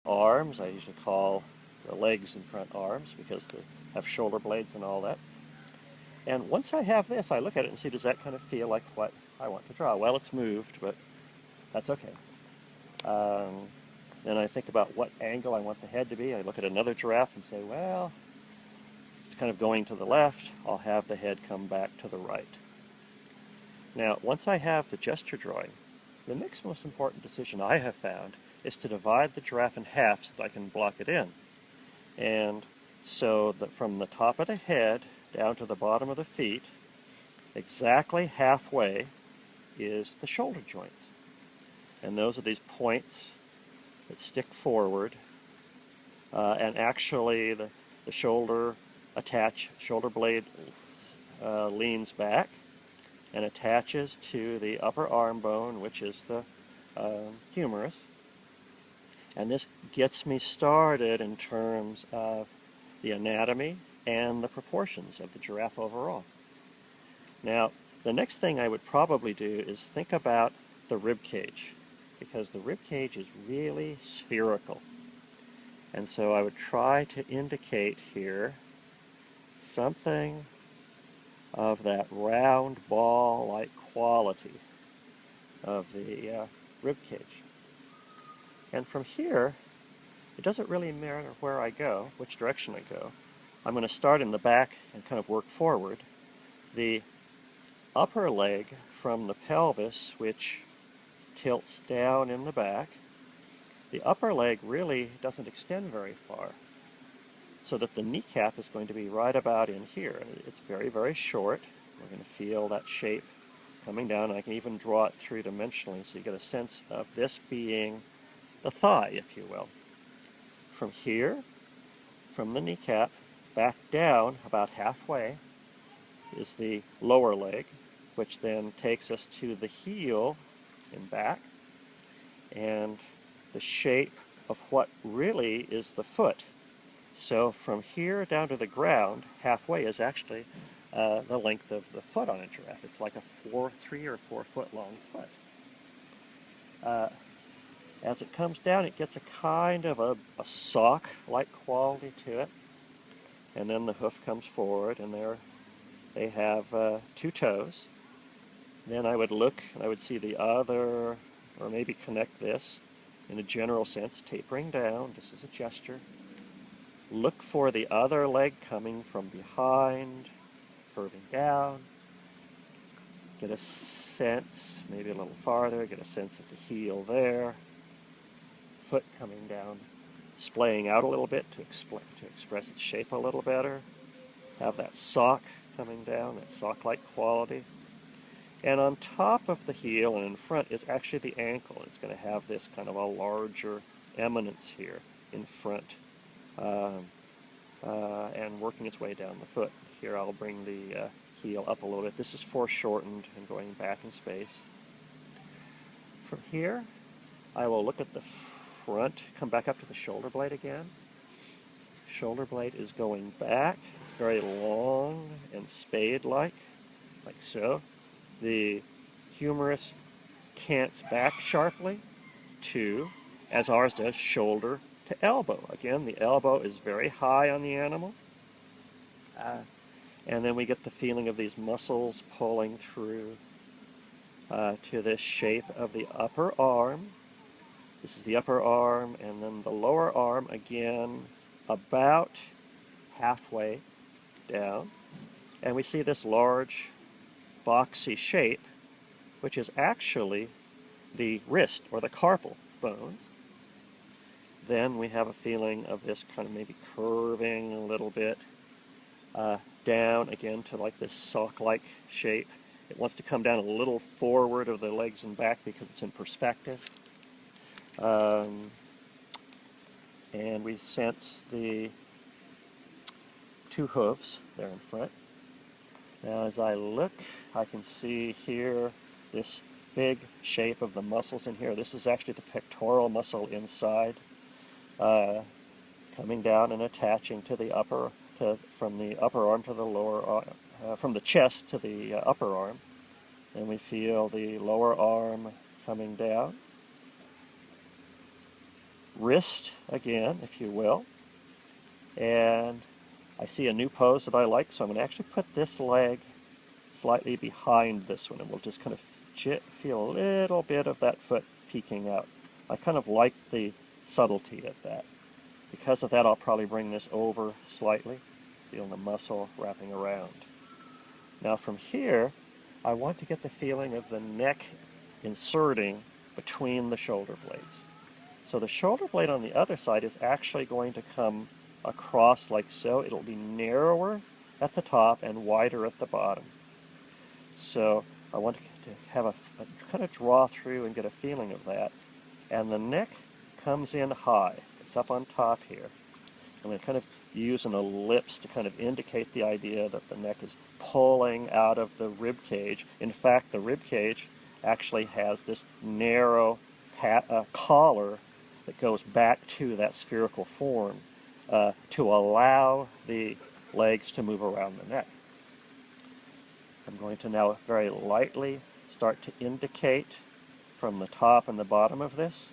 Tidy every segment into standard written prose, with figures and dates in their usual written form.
arms. I usually call the legs and front arms because they have shoulder blades and all that. And once I have this, I look at it and see, does that kind of feel like what I want to draw? Well, it's moved, but that's okay. Then I think about what angle I want the head to be. I look at another giraffe and say, well, it's kind of going to the left. I'll have the head come back to the right. Now, once I have the gesture drawing, the next most important decision I have found is to divide the giraffe in half so that I can block it in. And so that from the top of the head down to the bottom of the feet, exactly halfway is the shoulder joints. And those are these points that stick forward, and actually the shoulder blade leans back and attaches to the upper arm bone, which is the humerus. And this gets me started in terms of the anatomy and the proportions of the giraffe overall. Now, the next thing I would probably do is think about the rib cage, because the rib cage is really spherical. And so I would try to indicate here something of that round ball-like quality of the rib cage. And from here, it doesn't really matter where I go, which direction I go. I'm going to start in the back and kind of work forward. The upper leg from the pelvis, which tilts down in the back, the upper leg really doesn't extend very far, so that the kneecap is going to be right about in here. It's very, very short. We're going to feel that shape coming down. I can even draw it three-dimensionally so you get a sense of this being the thigh, if you will. From here, from the kneecap, back down about halfway is the lower leg, which then takes us to the heel and back, and the shape of what really is the foot. So from here down to the ground, halfway is actually the length of the foot on a giraffe. It's like a 3 or 4 foot long foot. As it comes down, it gets a kind of a sock-like quality to it. And then the hoof comes forward, and they have 2 toes. Then I would look, and I would see the other, or maybe connect this in a general sense, tapering down, just as a gesture. Look for the other leg coming from behind, curving down. Get a sense, maybe a little farther, get a sense of the heel there. Foot coming down, splaying out a little bit to express its shape a little better. Have that sock coming down, that sock-like quality. And on top of the heel and in front is actually the ankle. It's going to have this kind of a larger eminence here in front, and working its way down the foot. Here I'll bring the heel up a little bit. This is foreshortened and going back in space. From here, I will look at the front, come back up to the shoulder blade again. Shoulder blade is going back. It's very long and spade-like, like so. The humerus cants back sharply to, as ours does, shoulder to elbow. Again, the elbow is very high on the animal. And then we get the feeling of these muscles pulling through to this shape of the upper arm. This is the upper arm, and then the lower arm again about halfway down. And we see this large boxy shape, which is actually the wrist or the carpal bone. Then we have a feeling of this kind of maybe curving a little bit down again to like this sock-like shape. It wants to come down a little forward of the legs and back because it's in perspective. And we sense the 2 hooves there in front. Now as I look, I can see here this big shape of the muscles in here. This is actually the pectoral muscle inside, coming down and attaching to the from the upper arm to the lower arm, from the chest to the upper arm. Then we feel the lower arm coming down. wrist again, if you will, and I see a new pose that I like, so I'm going to actually put this leg slightly behind this one, and we'll just kind of feel a little bit of that foot peeking out. I kind of like the subtlety of that. Because of that, I'll probably bring this over slightly, feeling the muscle wrapping around. Now from here, I want to get the feeling of the neck inserting between the shoulder blades. So the shoulder blade on the other side is actually going to come across like so. It'll be narrower at the top and wider at the bottom. So I want to have a kind of draw through and get a feeling of that. And the neck comes in high. It's up on top here. I'm going to kind of use an ellipse to kind of indicate the idea that the neck is pulling out of the rib cage. In fact, the rib cage actually has this narrow collar that goes back to that spherical form to allow the legs to move around the neck. I'm going to now very lightly start to indicate from the top and the bottom of this,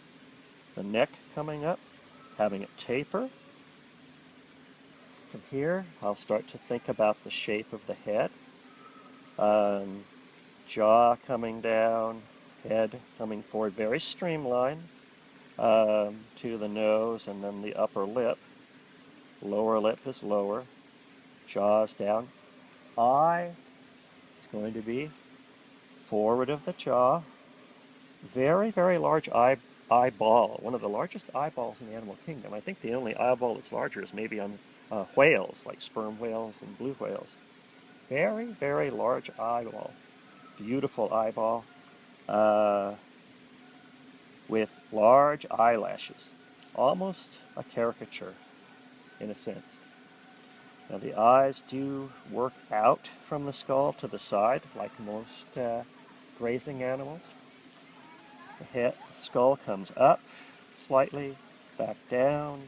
the neck coming up, having it taper. From here, I'll start to think about the shape of the head. Jaw coming down, head coming forward, very streamlined to the nose and then the upper lip. Lower lip is lower, jaw's down. Eye is going to be forward of the jaw. Very, very large eyeball, one of the largest eyeballs in the animal kingdom. I think the only eyeball that's larger is maybe on whales, like sperm whales and blue whales. Very, very large eyeball. Beautiful eyeball with large eyelashes. Almost a caricature, in a sense. Now the eyes do work out from the skull to the side, like most grazing animals. The skull comes up slightly, back down.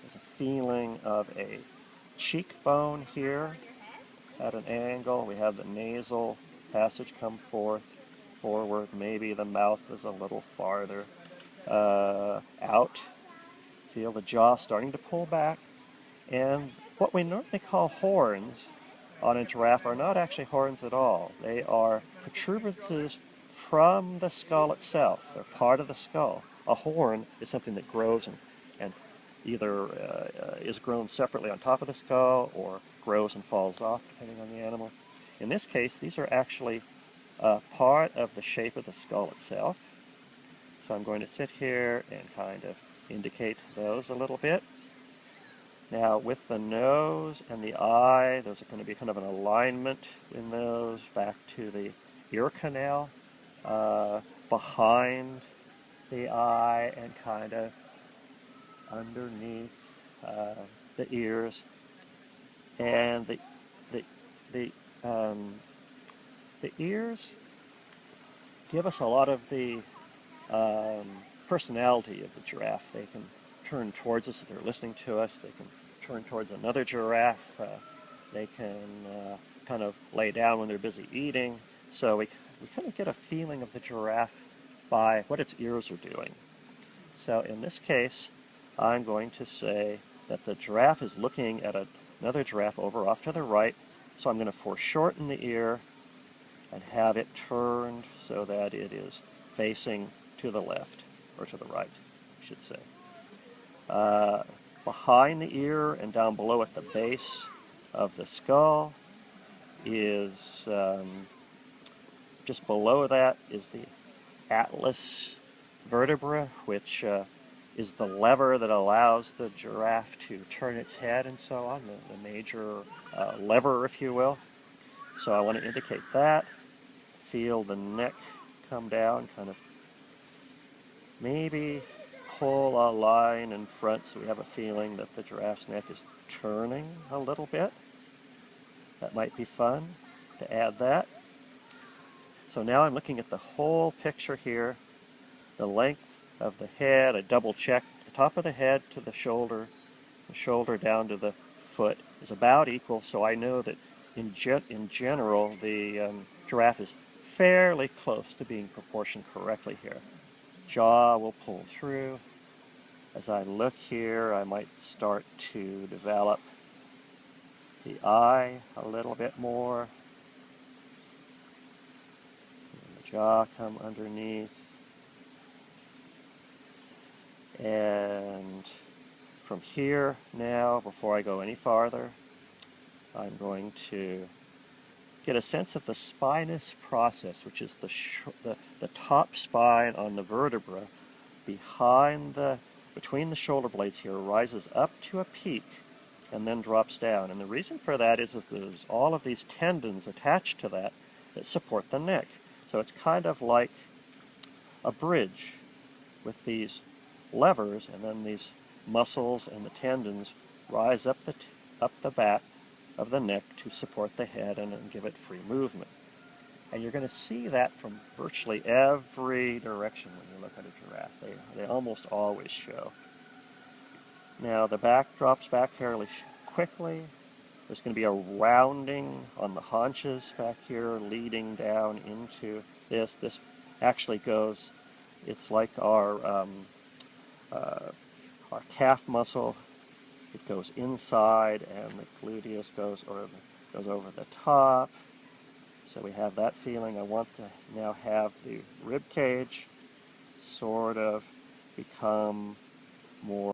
There's a feeling of a cheekbone here at an angle. We have the nasal passage come forward. Maybe the mouth is a little farther out. Feel the jaw starting to pull back. And what we normally call horns on a giraffe are not actually horns at all. They are protuberances from the skull itself. They're part of the skull. A horn is something that grows and either is grown separately on top of the skull or grows and falls off depending on the animal. In this case, these are actually part of the shape of the skull itself. So I'm going to sit here and kind of indicate those a little bit. Now with the nose and the eye, there's going to be kind of an alignment in those back to the ear canal, behind the eye and kind of underneath the ears. And the ears give us a lot of the personality of the giraffe. They can turn towards us if they're listening to us. They can turn towards another giraffe. They can kind of lay down when they're busy eating. So we kind of get a feeling of the giraffe by what its ears are doing. So in this case, I'm going to say that the giraffe is looking at another giraffe over off to the right. So I'm going to foreshorten the ear and have it turned so that it is facing to the left, or to the right, I should say. Behind the ear and down below at the base of the skull is, just below that is the atlas vertebra, which is the lever that allows the giraffe to turn its head and so on, the major lever, if you will. So I want to indicate that. Feel the neck come down, kind of maybe pull a line in front so we have a feeling that the giraffe's neck is turning a little bit. That might be fun to add that. So now I'm looking at the whole picture here. The length of the head, I double check the top of the head to the shoulder down to the foot is about equal, so I know that in general the giraffe is fairly close to being proportioned correctly here. Jaw will pull through. As I look here, I might start to develop the eye a little bit more. And the jaw come underneath. And from here now, before I go any farther, I'm going to get a sense of the spinous process, which is the top spine on the vertebra between the shoulder blades here, rises up to a peak and then drops down. And the reason for that is there's all of these tendons attached to that support the neck. So it's kind of like a bridge with these levers, and then these muscles and the tendons rise up the back of the neck to support the head and give it free movement. And you're going to see that from virtually every direction when you look at a giraffe. They almost always show. Now the back drops back fairly quickly. There's going to be a rounding on the haunches back here leading down into this. This actually goes, it's like our calf muscle. It goes inside, and the gluteus goes over the top. So we have that feeling. I want to now have the rib cage sort of become more